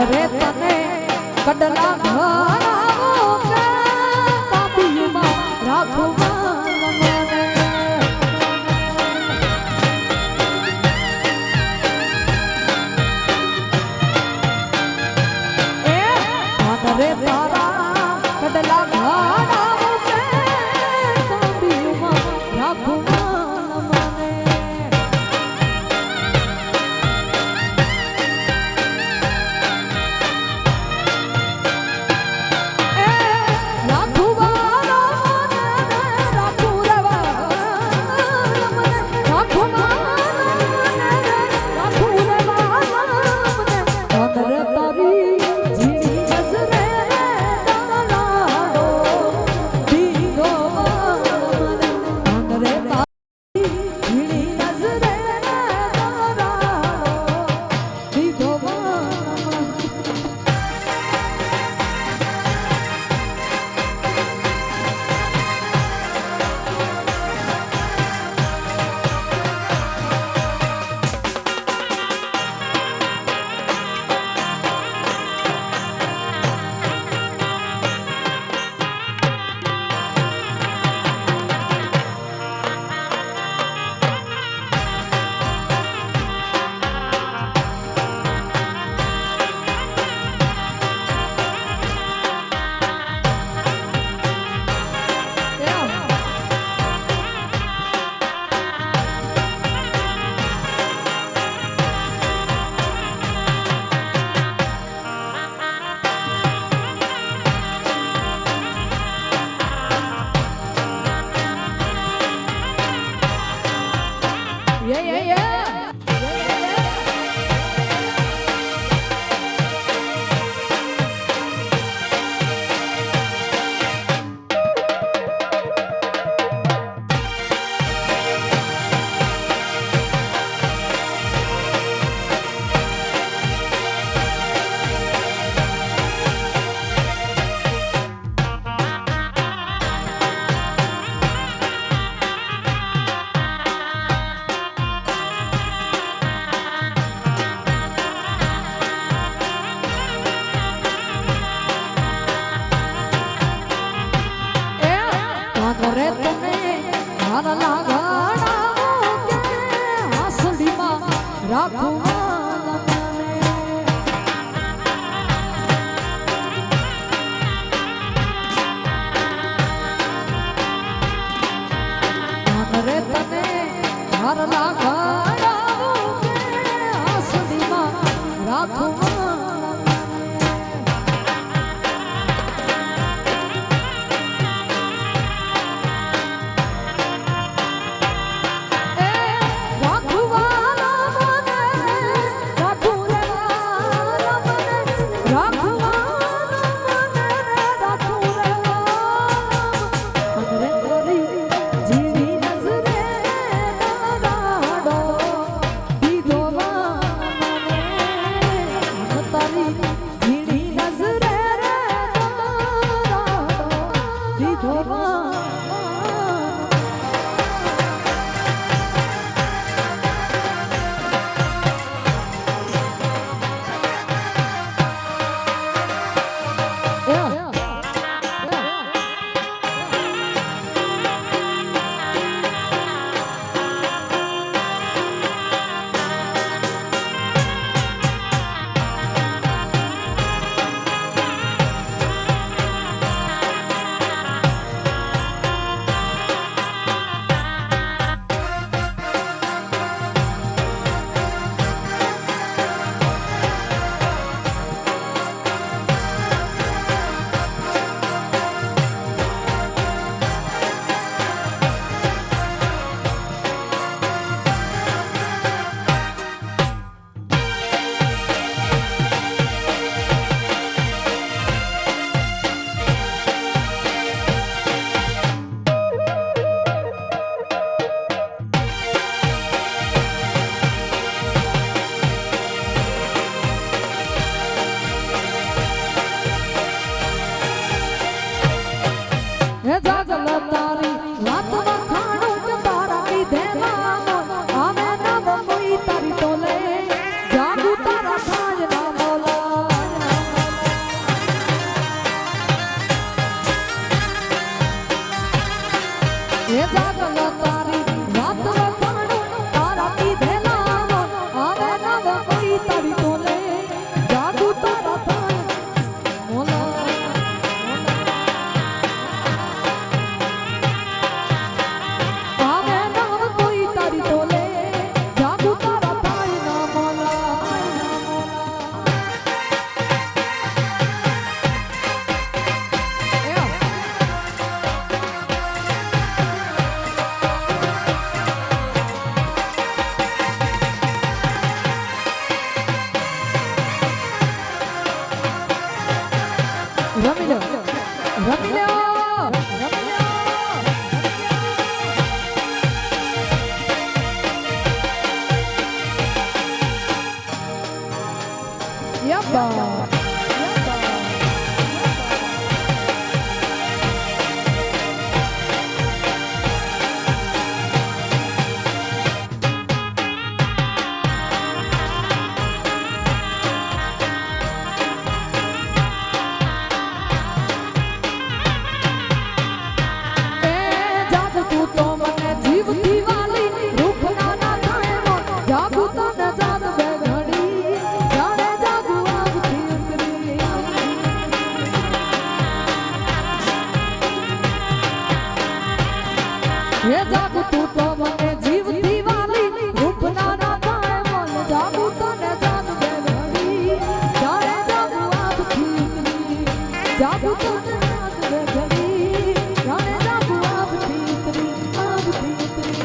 રે તને કડલા ભરાવો કે કાબીમાં રાખું મને એ રે તારા કડલા ભરાવો કે કાબીમાં રાખું રે તને હારા લાગાડાવો કે હાસડીમાં રાખું રે તને હારા લાગાડાવો કે હાસડીમાં રાખું રમી લો રમી લો યબ્બા હે જાગુ તું તો મને જીવતી વાલી રૂપ ના થાય બોલ જાગુ તને જાગ બે ઘડી જાણે જાગુ આપથી ઉતરી જાગુ તને જાગ બે ઘડી જાણે જાગુ આપથી ઉતરી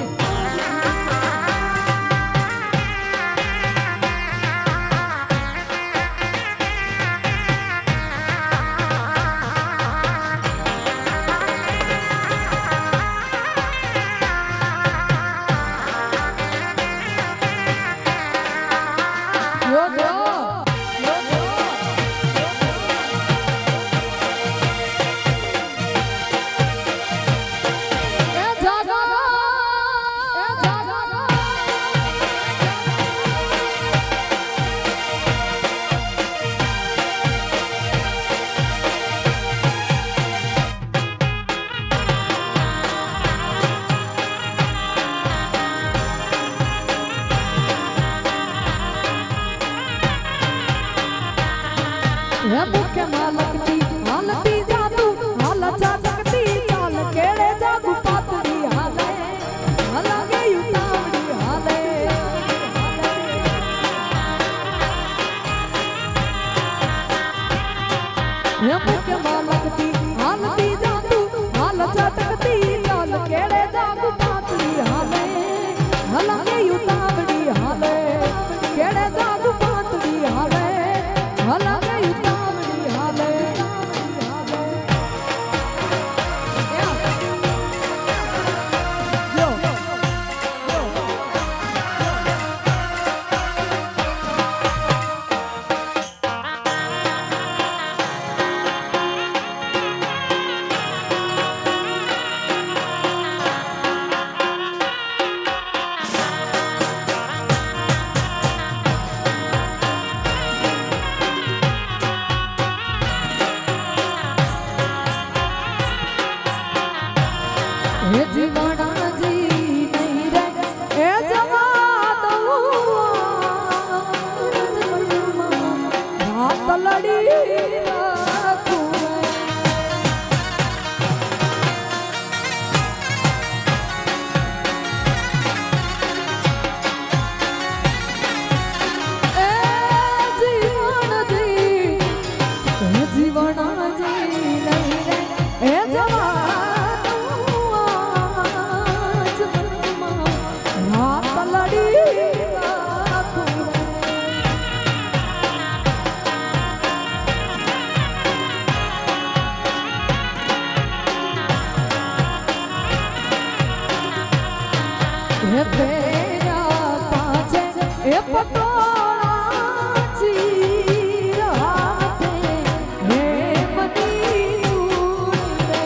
હે મુખ્ય માલકતી હાલતી જાદુ હાલ જાગતી ચાલ કેળે જાગુ પાતળી હાલે હલાગે યુતાવડી હાલે હે મુખ્ય માલકતી હાલતી જાદુ હાલ જાગતી ચાલ કેળે જાગુ પાતળી હાલે હલાગે યુતાવડી હાલે કેળે જાગુ પાતળી હાલે હલાગે હે જીવણાજી નહીં રે હે જવા દઉં હાથ લડી રાખું એ જીવણાજી નહીં રે હે જવા હે પેરા પાછે હે પટોળા ચીરાતે હે મની રે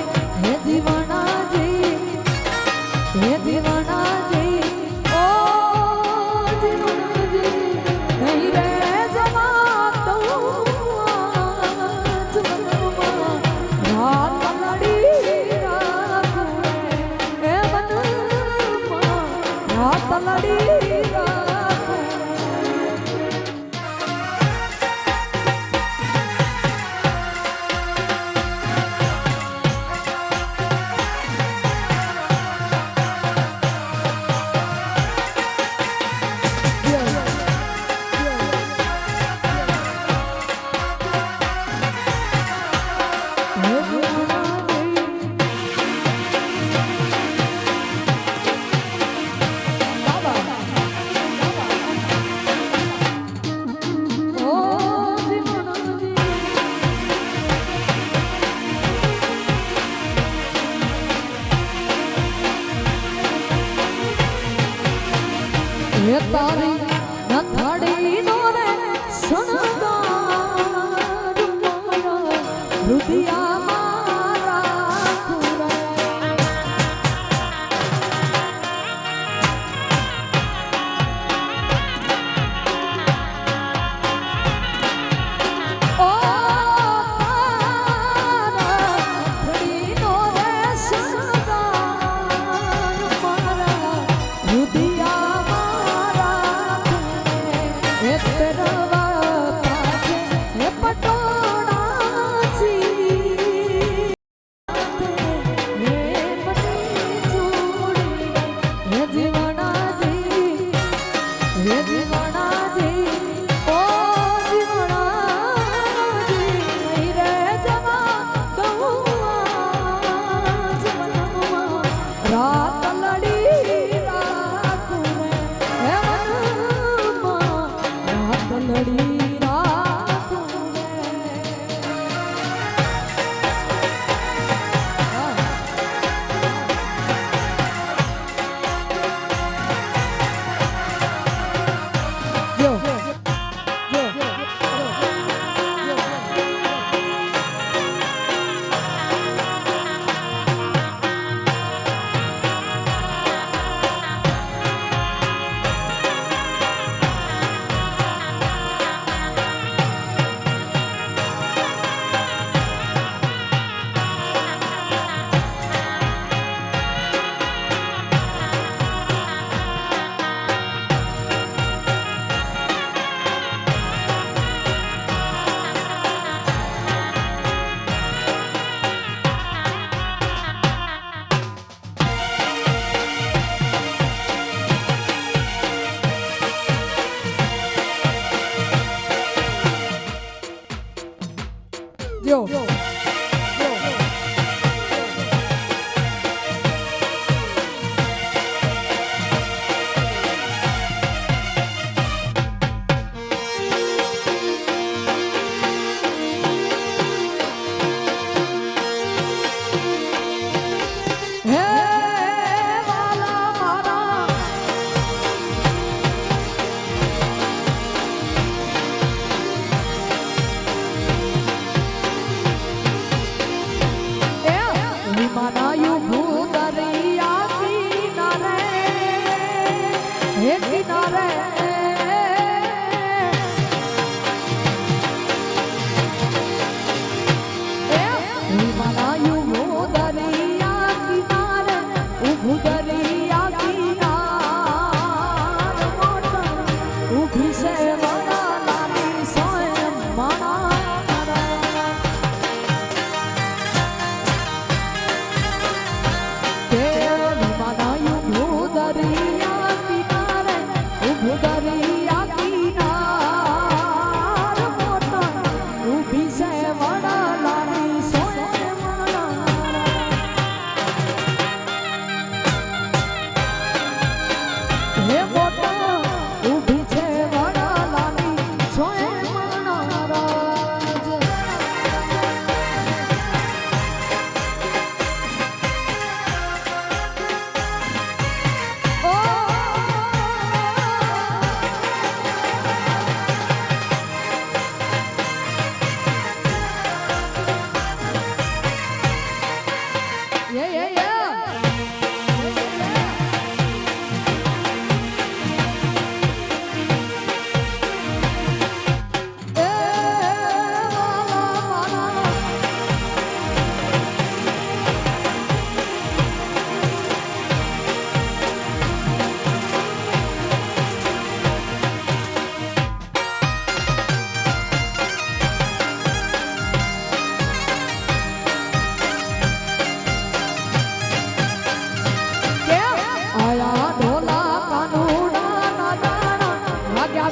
હે જીવણાજી ઓ જીવણાજી નહીં રે જવા દઉં જીવનમાં રાત લડી રાખું હે મન હાથ લડી રાખું રુદિયામાં રાખું રે. ઓ થડીનો રે શણગાર મારા રુદિયામાં રાખું રે. એ પહેરવા પાછે એ પટોળાથી હે મની જોડી હે જીવણાજી હે જીવણાજી ઓ જીવણાજી નહીં રે જવા દઉં આજ મનમાં રાત લડી રાખું રે. હે મનમાં રાત લડી રાખું રે. Yo, yo, yo, yo. Yo. હે વાલા મારા મનાયું ભૂદરિયા કિનારે હે કિનારે મનાયું ભૂદરિયા કિનારે ભૂદરિયા કિનાર મોટર ઉભી છે મારા નાની સ્વયં મારા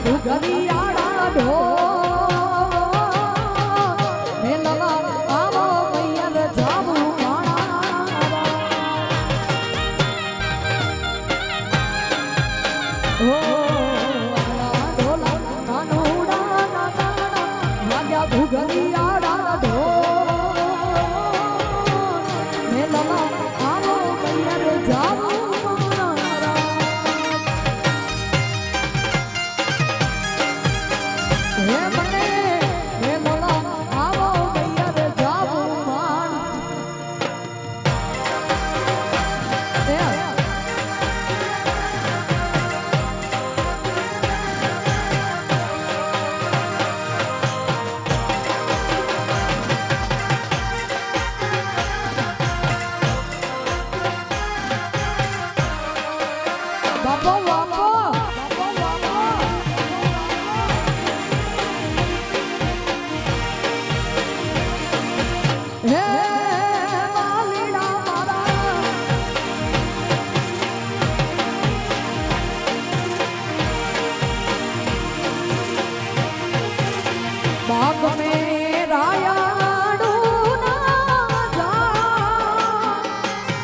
ઘુઘરિયાળા ઢોલ મેલવા આવો મૈયર જાવું માણા ઓ ઢોલા કાનુડા ના ગાણા વાગ્યા ઘુઘરિયાળા ઢોલ મેલવા આવો મૈયર જાવું હે મને હે મોલા આવો મૈયર જાવ आग में रायाणू ना जा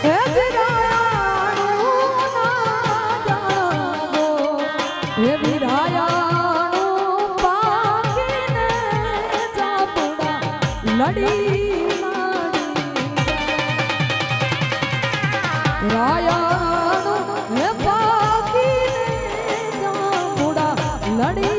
हे विरायाणू ना जागो हे विरायाणू पाकीने जापुड़ा लड़ी रायाणू हे पाकीने जापुड़ा लड़ी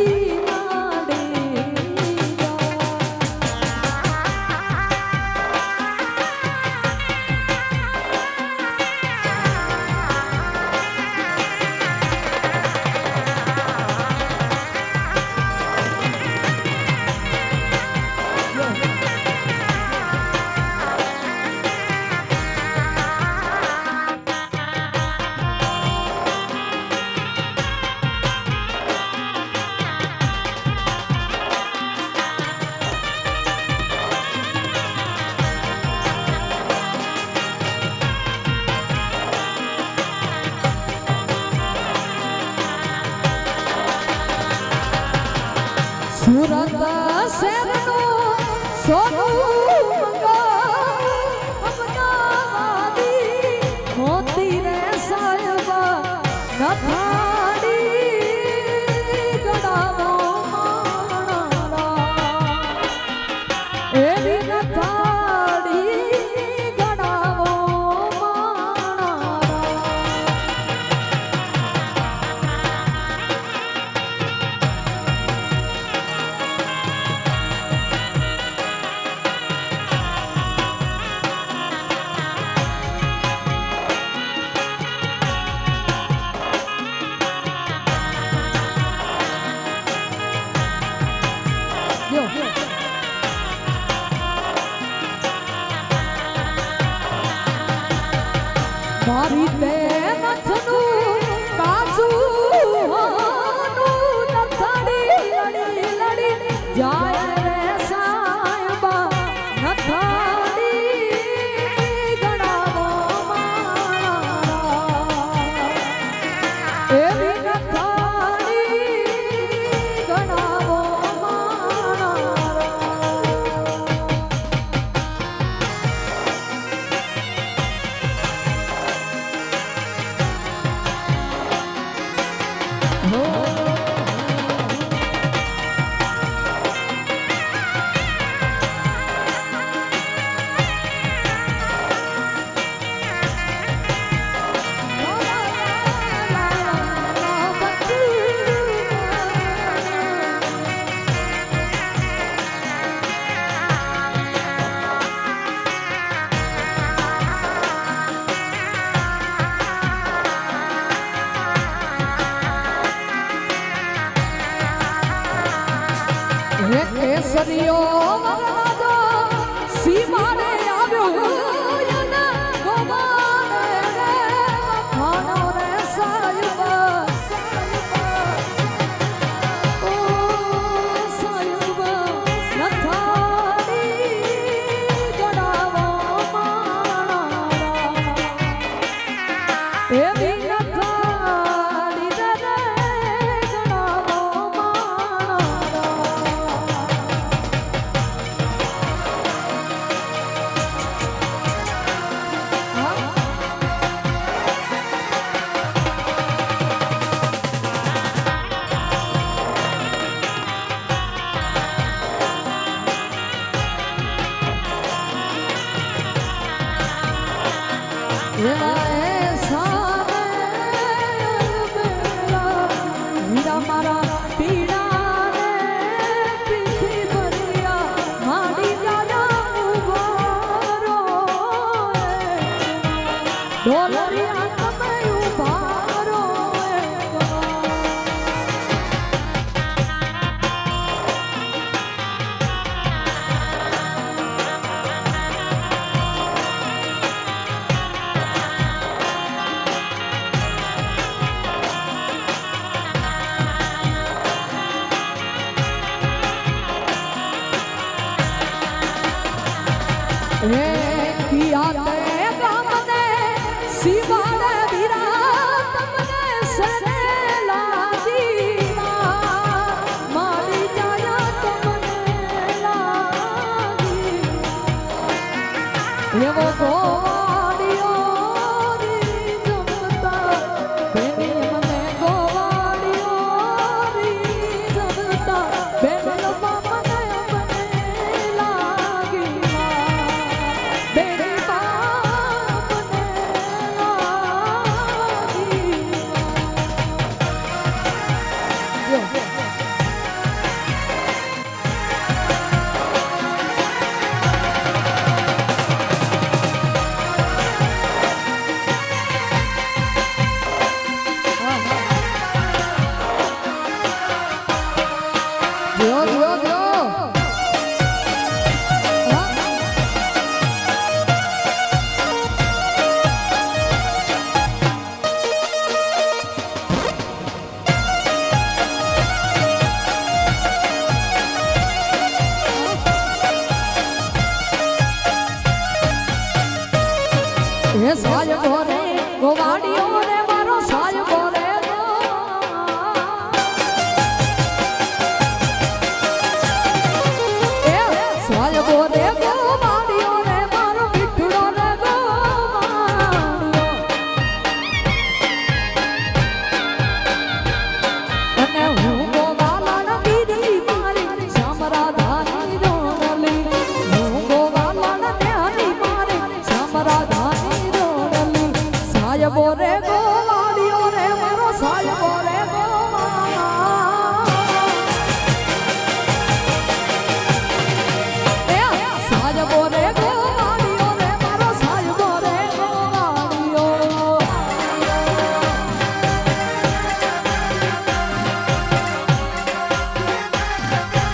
सूरत शहरनो सोनू मंगा अमदावादी मोती रे साहिबा नथाड़ी गड़ावो माणा एवी नथाड़ी गड़ावो माणा मारी ते नथनु काजू हानु नथड़ी लड़ी लड़ी जाय रे साहिबा नथड़ी गड़ावो माणा एवी नथड़ी गड़ावो माणा केसरियो वरराजो सीमाने आव्यो यन गोमाने रे वखानो रे साहिबा ओ साहिबा नथाड़ी गड़ावो माणा एवी नथाड़ी रे गड़ावो माणा मारा पीड़ा ने पीठी भरिया माड़ी जाया उबारो डोलरिया तमे उबारो किया ते गम ने सिवाड़े वीरा तमने सरे लागी मारी जाया तमने એવો ગોવાળિયો રી જમતા બેની મને ગોવાળિયો રી જમતા બેન હે સાહેબ રે ગોવાળિયો રે મારો સાહેબ રે એ સાહેબ રે ગોવાળિયો રે મારો મીઠડો રે ગોવાળિયો અને હું ગોવાળાના બીજલી મારી સામરાધાની રોનલી હું ગોવાળાના ત્યાંની મારી સામરાધાની સાયબો રે ગોવાળિયો રે મારો સાયબો રે સાયબો રે ગોવાળિયો રે મારો સાયબો રે ગોવાળિયો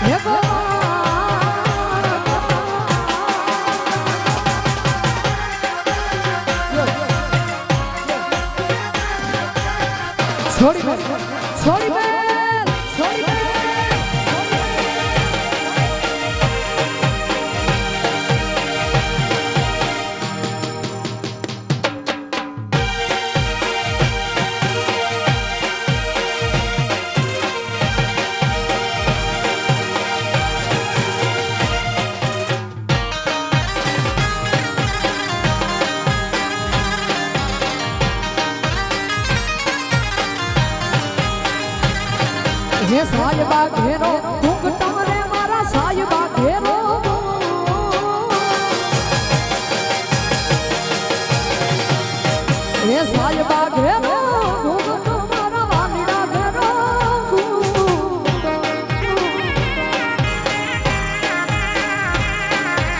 હે છોડી બેલ છોડી બેલ છોડી બેલ હે સાયબા ઘેરો ઘૂંઘટા રે મારા સાયબા ઘેરો હે સાયબા ઘેરો ઘૂંઘટો મારા વાલીડા ઘેરો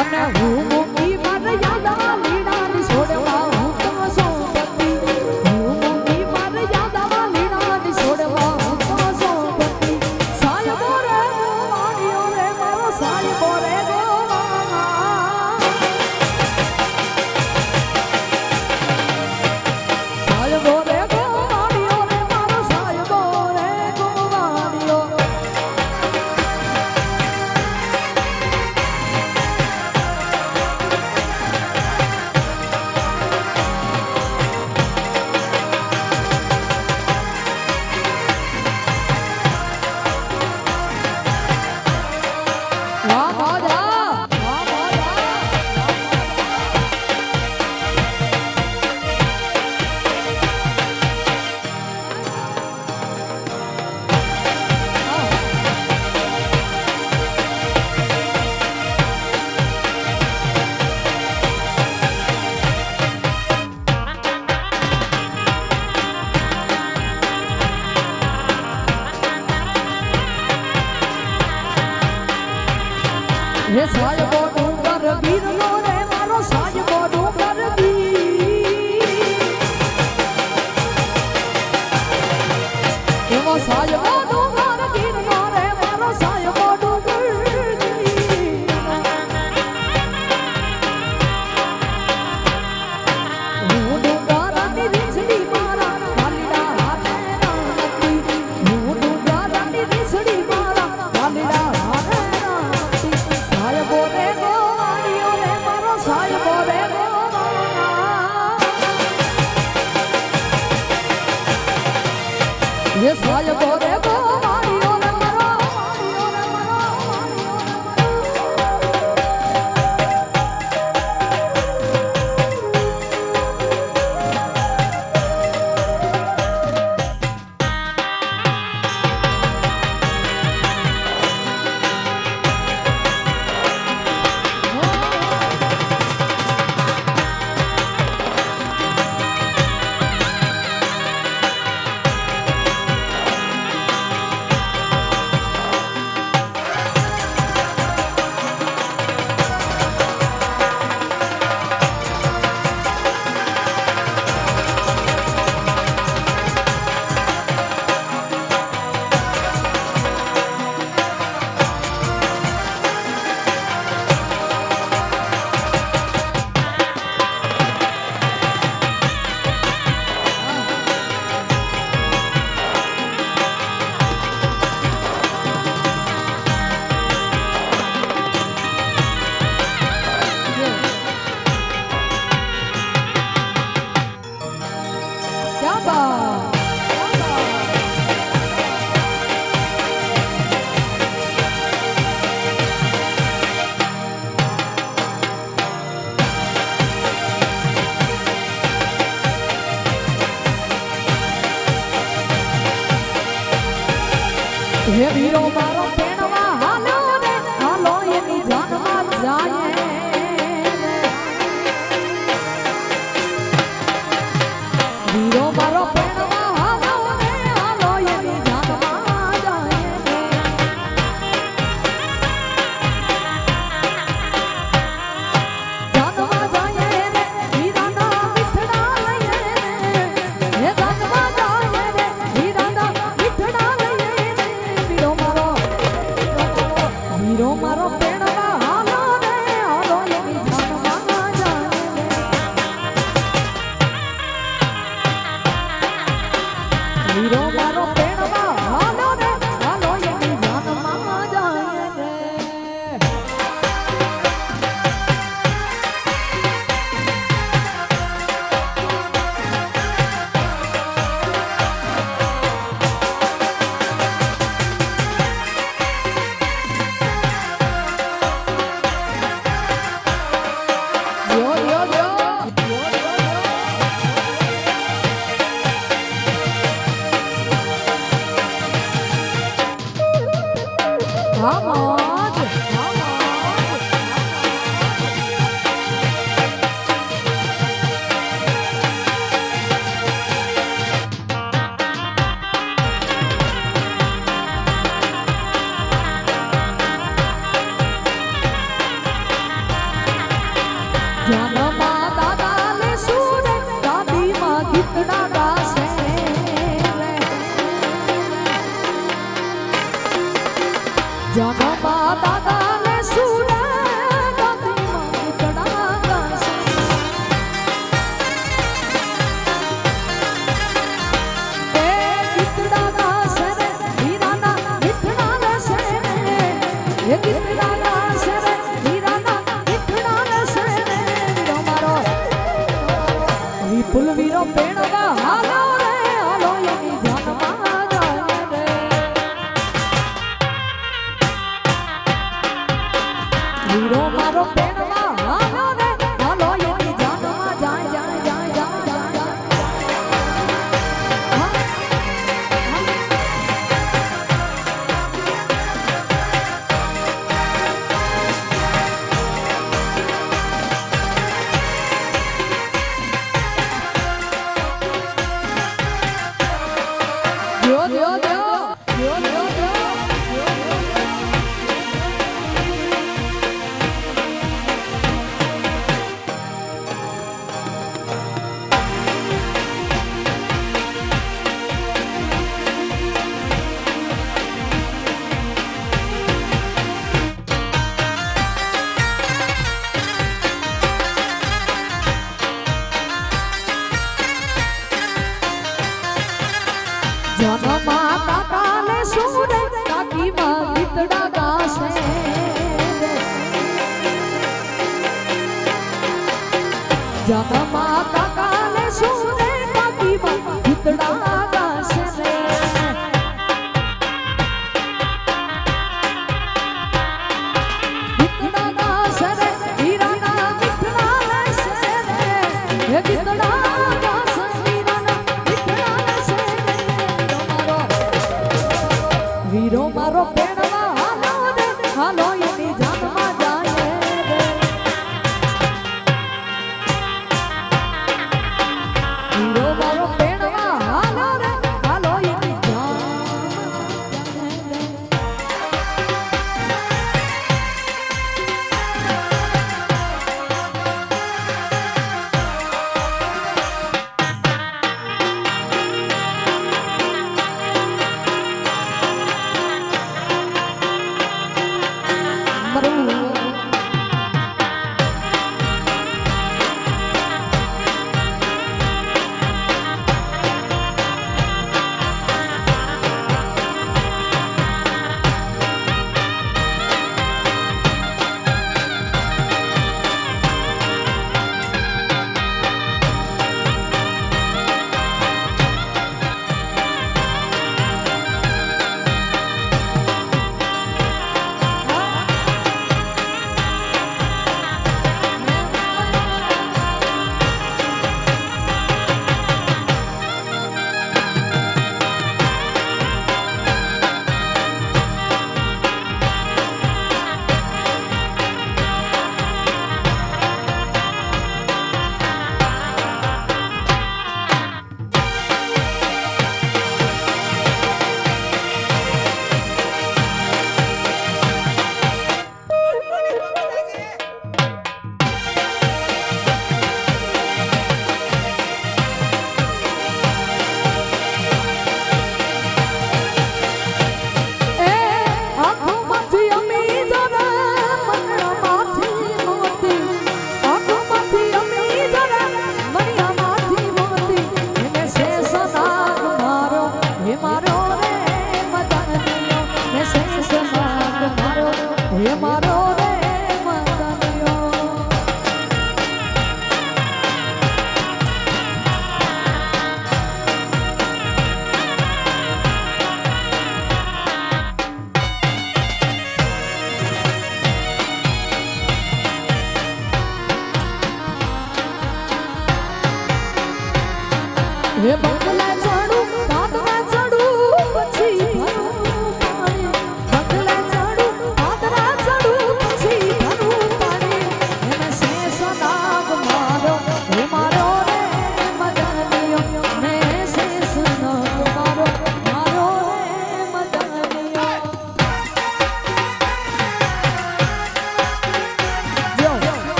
અને હું મૂકી મારે યાદા લીડાની છોડવા હું તો સોપતિ હું મૂકી મારે યાદા લીડાની છોડવા હે સાયબો ડુંગર ગીરનો રે મારો સાયબો ડુંગર ગીર એવો સાયબો ડુંગર ગીરનો રે મારો સાયબો ડુંગર હું ડુંગરની રીસડી મારા વાલીડા હાથે નાતી હું ડુંગરની રીસડી મારા વાલીડા હાથે સાયબો રે ગોવાળિયો રે વીરો મારો પેણવા હાલો રે હાલો એની જાનમાં જાય વીરો મારો પેણવા હાલો રે હાલો એની જાનમાં જાય જાનમાં જાય રે વીરાના વિઠડા લઈએ હે જાનમાં જાય રે વીરાના વિઠડા લઈએ વીરો મારો પેણવા હાલો રે હાલો એની જાનમાં જાય વીરો મારો પેણવા હાલો રે હાલો એની જાનમાં જાય રે જાનમાં દાદા લે સુરે દાદીમાં ગીતડા ગાશે જાનમાં દાદા લે સુરે દાદીમાં ગીતડા ગાશે એ ગીતડા ગાશે રે વીરાના ગીતડા લેશે એ ગીતડા ગાશે રે વીરાના ગીતડા લેશે વિપુલ વીરો પેણવા હાલો રે હાલો એની જાનમાં જાય રે વીરો મારો પેણવા હાલો રે હાલો એની જાનમાં જાય જાય જાય જાય જાય જાનમાં કાકા લે સુરે કાકીમાં ગીતડા ગાશે જાનમાં કાકા લે સુરે કાકીમાં ગીતડા ગાશે રે ગીતડા ગાશે રે વીરાના ગીતડા લેશે રે હે ગીતડા ગાશે વીરાના ગીતડા લેશે વીરો મારો પેણવા હાલો રે હાલો એની જાનમાં જાય રે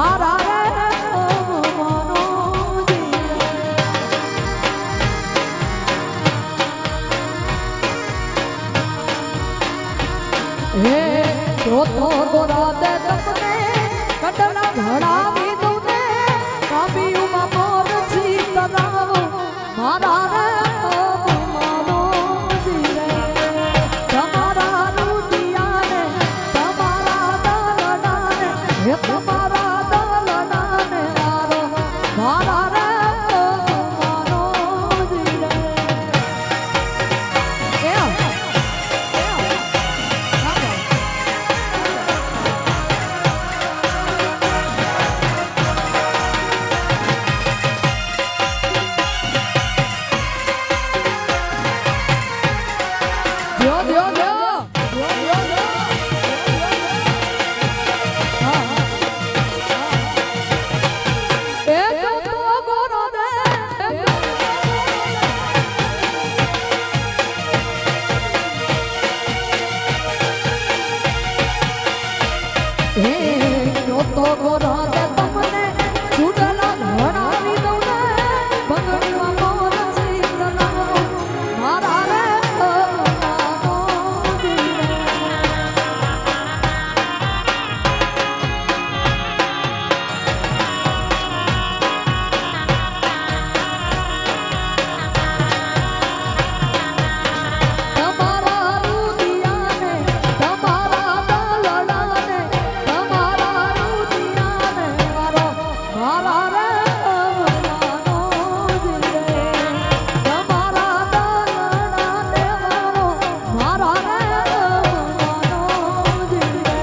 મારા રે મનોજી હે જોતો ગોરા દે તમને કટના ઘડાવી દઉં ને કાબીમાં મોર છી તરાવો મારા રે મનોજી રે તમારા રૂપિયાને તમારા દલડાને હે તમારા દલડાને મારો મારા રે મનોજી રે તો ગોરા દે તમને છૂટલા ઘડાવી દઉં ને બંગડીમાં મોર છી તરાવો મારા રે મનોજી રે તમારા રૂપિયાને તમારા દલડાને તમારા રૂપિયાને મારો મારા રે મનોજી રે તમારા દલડાને મારો મારા રે મનોજી રે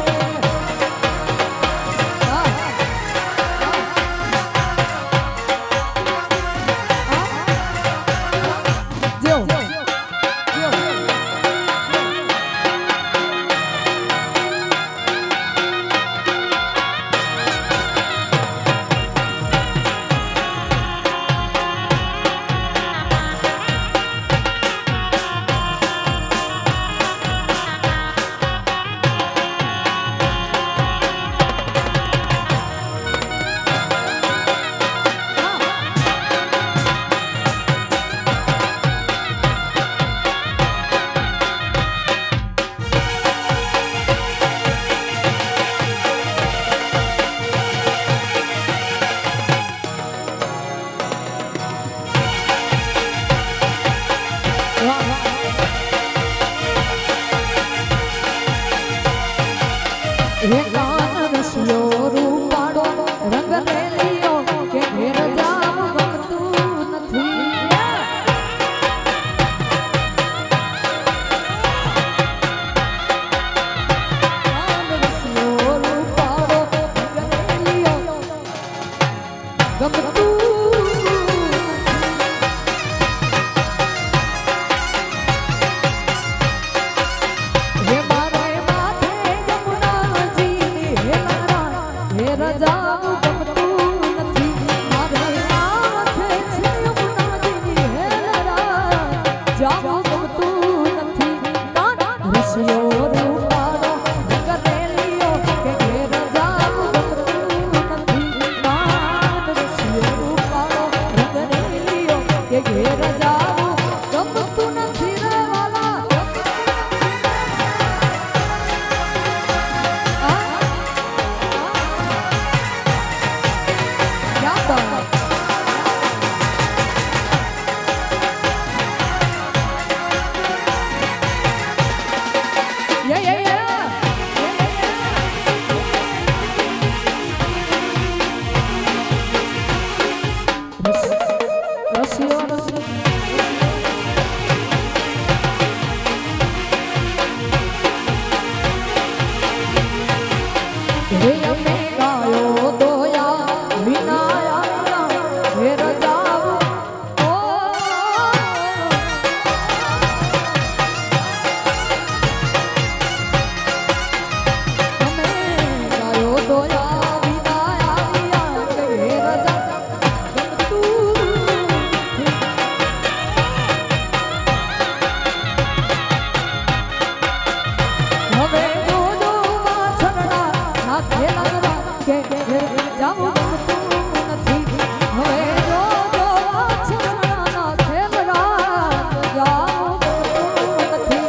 હે કાન રસિયો રૂપાળો રંગ રેલિયો કે ઘેર જાવ ગમતું નથી કાન રસિયો રૂપાળો રંગ રેલિયો ગમતું જાવું ગમતું નથી હવે જો જો છોકરાના ખેલરા જાવું ગમતું નથી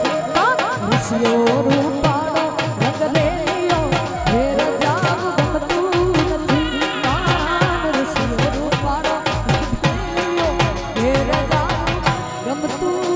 ઋષિઓ રૂપાળો રંગ લેલિયો ઘેર જાવું ગમતું નથી ઋષિઓ રૂપાળો રંગ લેલિયો ઘેર જાવું ગમતું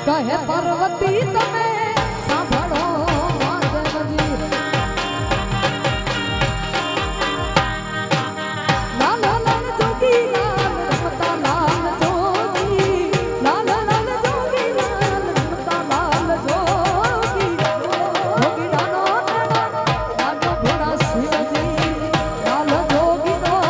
કહે પાર્વતી તમે સાંભળો મહાદેવજી લાલ લાલ જોગી લાલ રમતા લાલ જોગી લાલ લાલ જોગી લાલ રમતા લાલ જોગી જોગી નાનો નાનો ભોળા શિવજી લાલ જોગી નો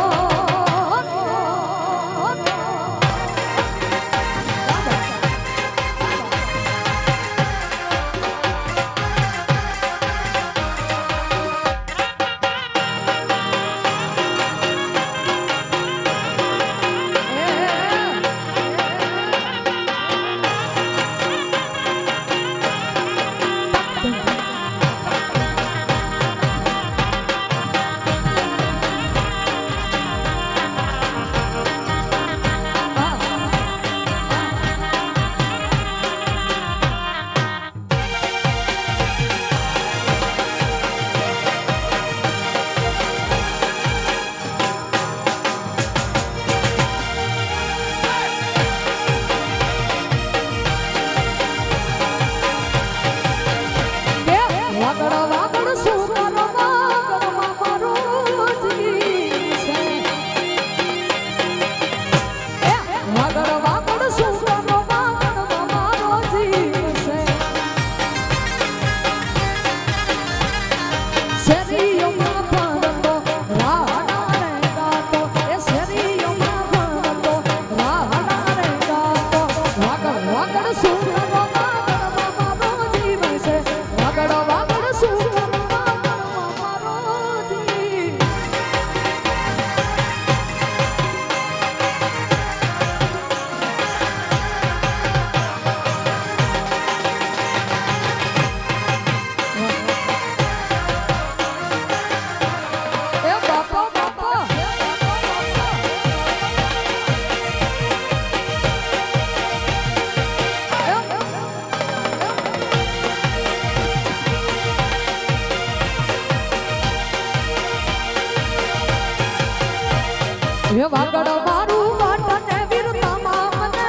હે વાગડ મારું વાટને વીરતામાં મને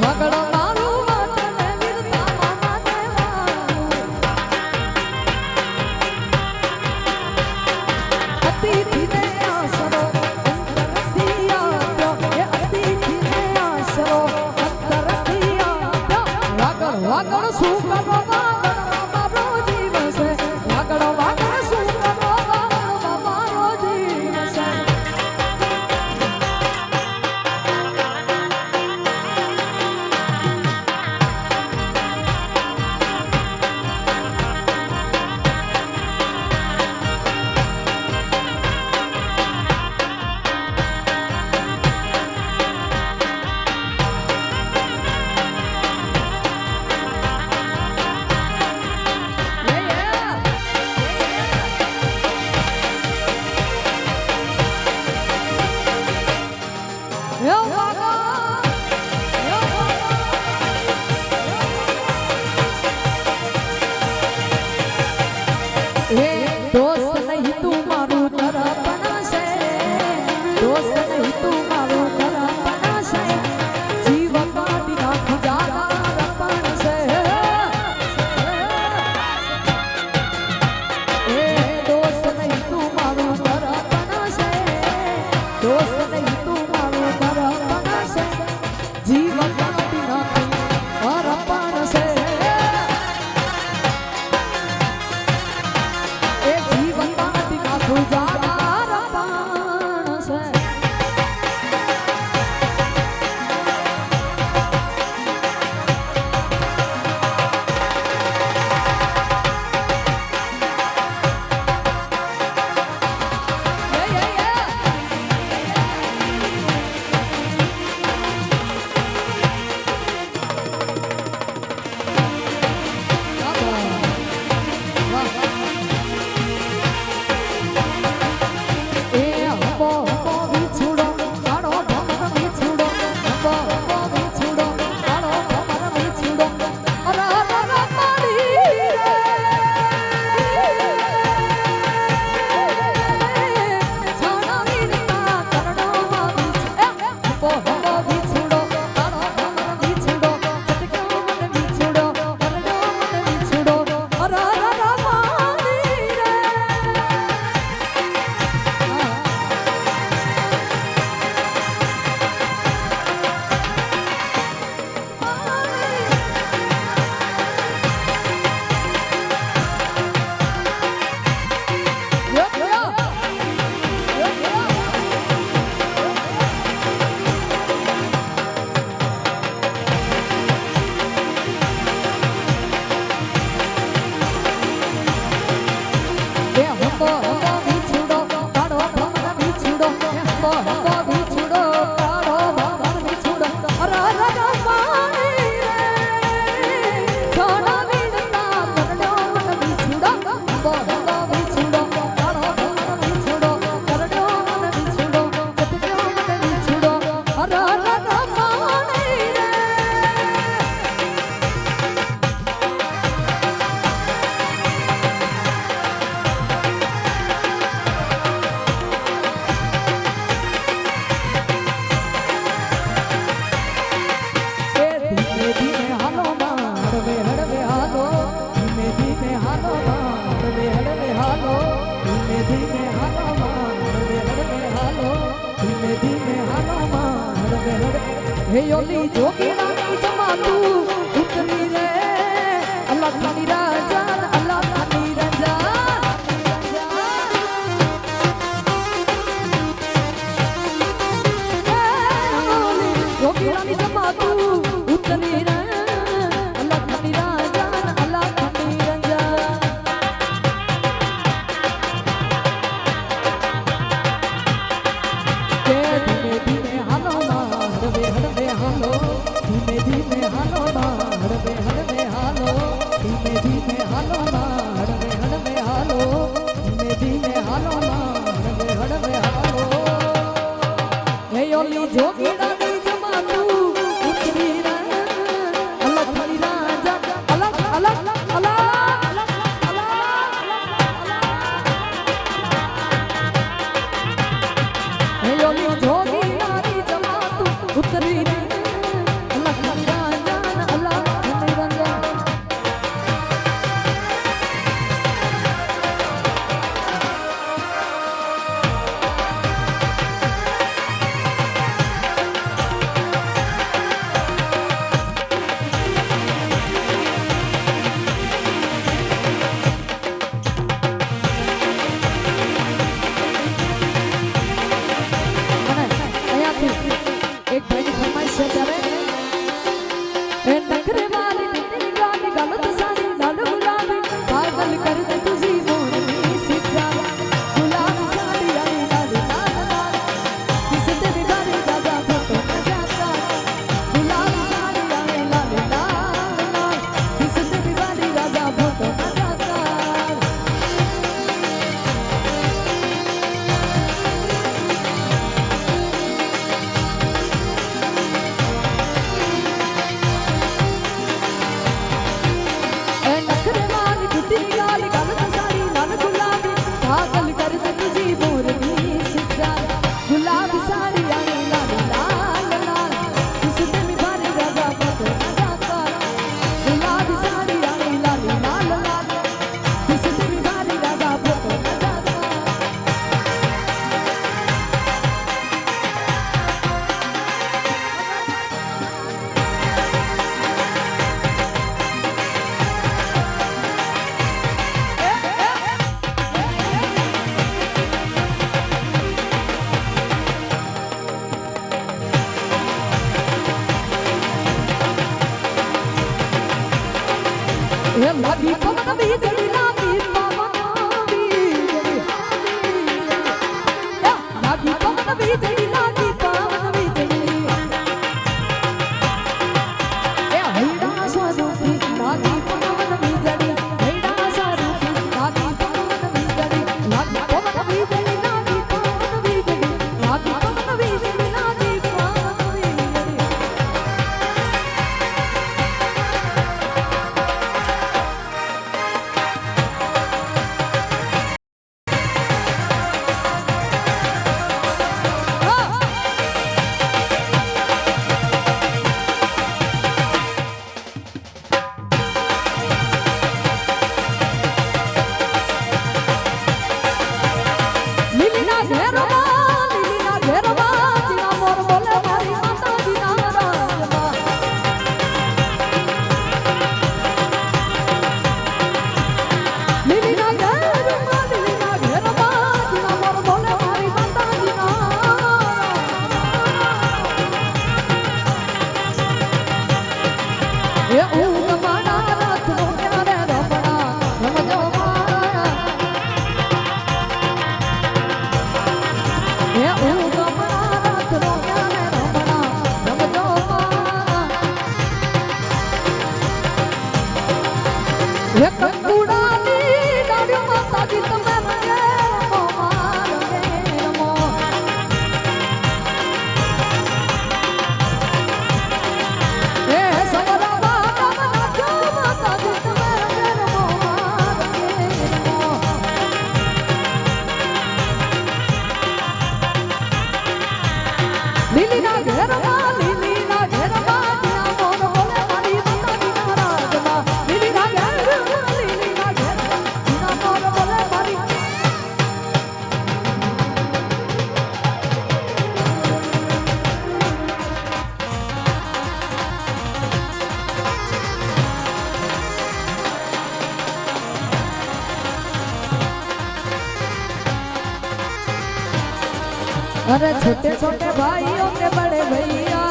વાગડ મારું વાટને વીરતામાં મને અતિથિને આસરો દોસ્ત નહીં તું મારો ધરપણ છે જીવન કાઢી નાખું જાનાર પણ છે એ દોસ્ત નહીં તું મારો ધરપણ છે દોસ્ત નહીં તું મારો ધરપણ છે જીવન કાઢી નાખું ધરપણ છે એ જીવન કાઢી નાખું જાનાર પણ છે હે ઓલી જોગીરાની જમાતું ઉતરી રે અલ્લાહ ખાની રાજાન અલ્લાહ ખાની રાજાન જોગીરાની જમાતું ઉતરી રે અલ્લાહ ખાની રાજાન અલ્લાહ ખાની રાજાન કે ધીમે ધીમે હાલો હડવે હડવે હાલો ધીમે ધીમે હાલો હડવે હડવે હાલો ધીમે ધીમે હાલો હડવે હડવે હાલો ધીમે ધીમે હાલો હડવે હડવે હાલો હે ઓલી જોગીડાની જમાતું ઉતરી રે અલગ ખાલી રાજા અલગ અલગ અલગ હે ઓલી જોગીડાની જમાતું ઉતરી રે અલગ ખાલી રાજા અલગ ખાલી રાજા લીલી ના ઘેરમાં લીલી ના ઘેરમાં દિયા મોર બોલે મારી માતાજી ના રાજમાં લીલી ના ઘેરમાં લીલી ના ઘેરમાં દિયા મોર બોલે મારી अरे छोटे छोटे भाइयों के बड़े भैया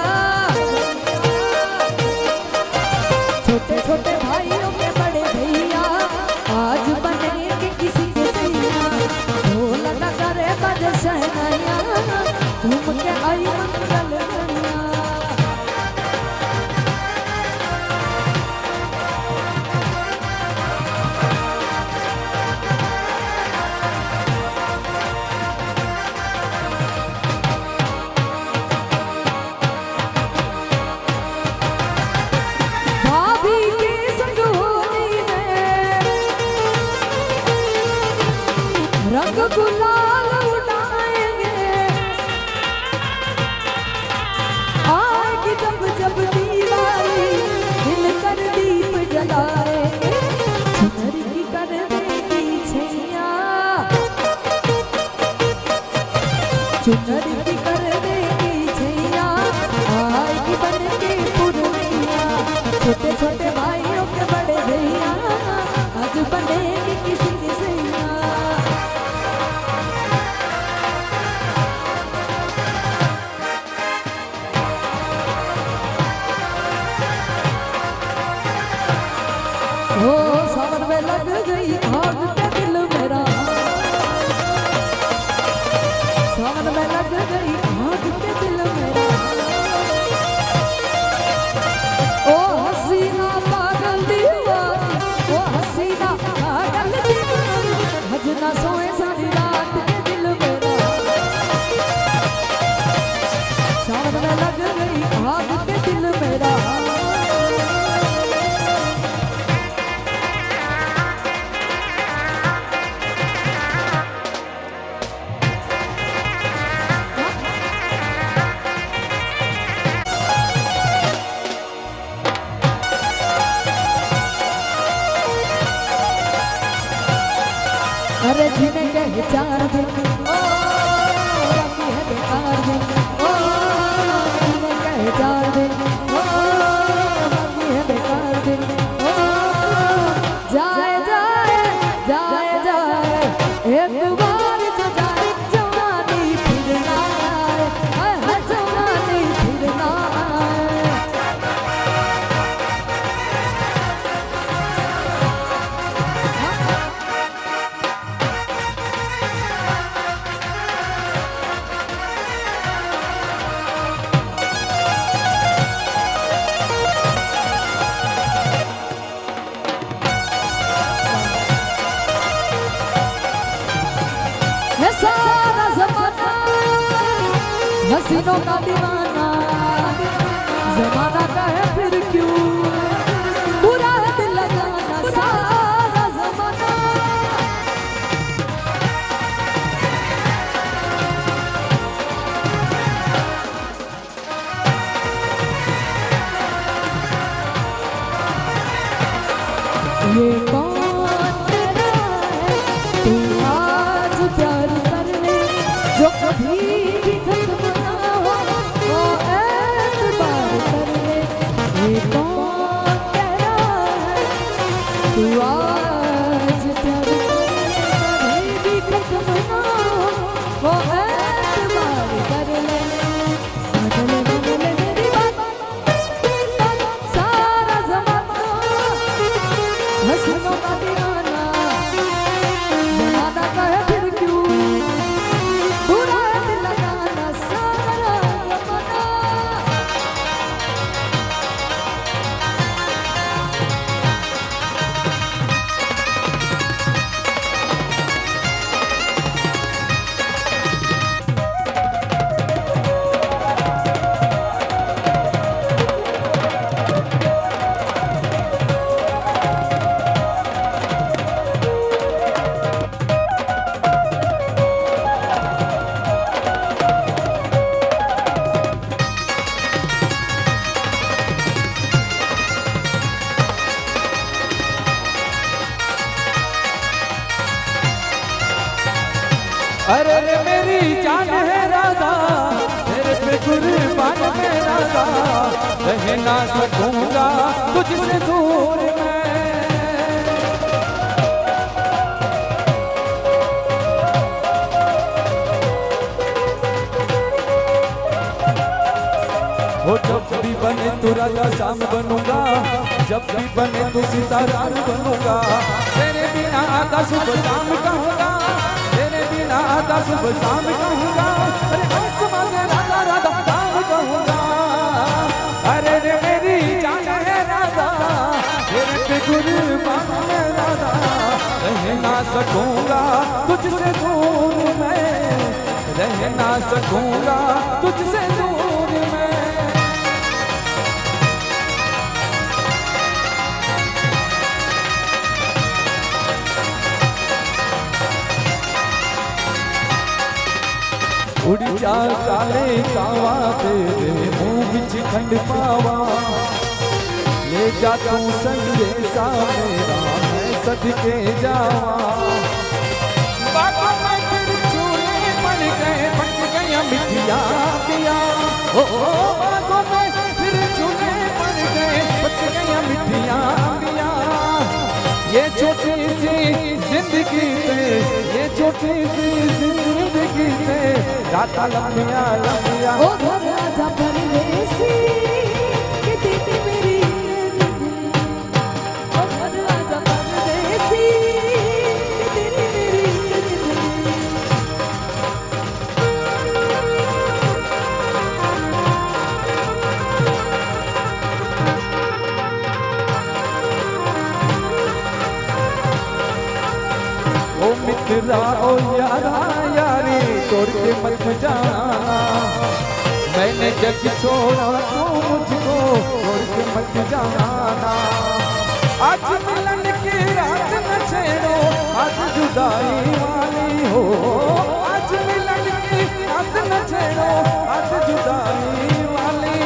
छोटे छोटे भाइयों के बड़े भैया आज बनेंगे किसी के सैया ढोल लगा रे बज शहनाइया झूम के आई मंगल गैया रंग गुलाल उड़ाएंगे आएगी जब जब दीवाली दिल कर दीप जलाएंगे चुनरी की कर देगी छैया चुनरी की कर देगी छैया आएगी बन के पुरवैया छोटे छोटे भाइयों के बड़े भैया आज बनेगी किसी की सैया ओ सावन में लग गई आग के दिल मेरा सावन में लग गई आग के दिल मेरा ओ हसीना पागल दीवानी ओ हसीना पागल दीवानी भजना सोए सारी रात के दिल मेरा सावन में लग गई आग के दिल मेरा अरे जिन्हें कहे 4 दिन ओ रखी है बेकार दिन ओ जिन्हें कहे 4 दिन ओ रखी है बेकार दिन ओ जाए जाए जाए जाए एक बार जो जाए जवानी फिर ना आए जवानी फिर ना सारा जमाना हसीनों का दीवाना जमाना का है फिर क्यों बुरा है दिल लगाना सारा जमाना ये कौन तेरा है तू आज प्यार कर ले जो कभी भी खत्म ना हो वो एतबार कर ले ये कौन सकूंगा तुझसे दूर मैं। वो जब भी बने तू राजा शाम बनूंगा, जब भी बने तू सीताराम बनूंगा। तेरे बिना आता सुबह शाम कहूंगा, तेरे बिना आता सुबह शाम कहूंगा। अरे आसमां से राधा राधा नाम कहूंगा। अरे रे मेरी जान है राधा, तेरे पे कुर्बान है राधा। रह ना सकूंगा तुझसे दूर मैं, रह ना सकूंगा तुझसे दूर मैं। उड़ जा काले कावा तेरे मुंह बिच खंड पावा। ले जा तू संदेशा मेरा मैं सदके जावा। बागों में फिर चूल्हे पड़ गए, पक गया मिठिया पिया। ओ बागों में फिर चूल्हे पड़ गए, पक गया मिठिया पिया। ये छोटी सी जिंदगी पे, ये छोटी सी जिंदगी पे रात लंबिया लंबिया। ओ घर आजा परदेसी कि तेरी मेरी जिंदगी। ओ घर आजा परदेसी कि तेरी मेरी जिंदगी। ओ मित्रा ओ यारा यारी तोड़ के मत जाना। मैंने जग छोड़ा तो मुझको छोड़ के मत जाना। आज मिलन की रात न छेड़ो, आज जुदाई वाली हो। आज मिलन की रात न छेड़ो, आज जुदाई वाली।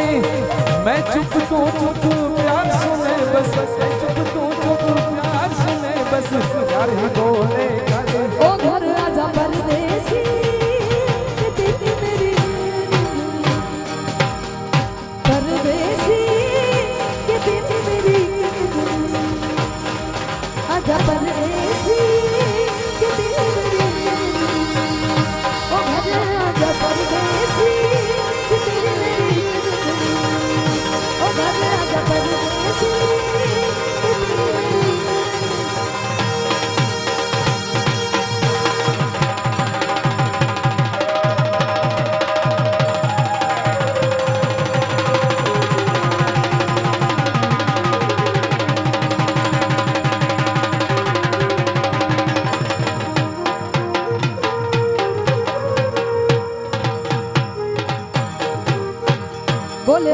मैं चुप तो चुप प्यार सुने बस, मैं चुप तो चुप प्यार सुने बस। प्यार ही बोले ओ घर आजा परदेसी कि तेरी मेरी जिंदगी। परदेसी कि तेरी मेरी जिंदगी। आजा परदेसी कि तेरी मेरी जिंदगी। ओ घर आजा परदेसी कि तेरी मेरी जिंदगी। ओ घर आजा परदेसी कि तेरी मेरी जिंदगी। बोले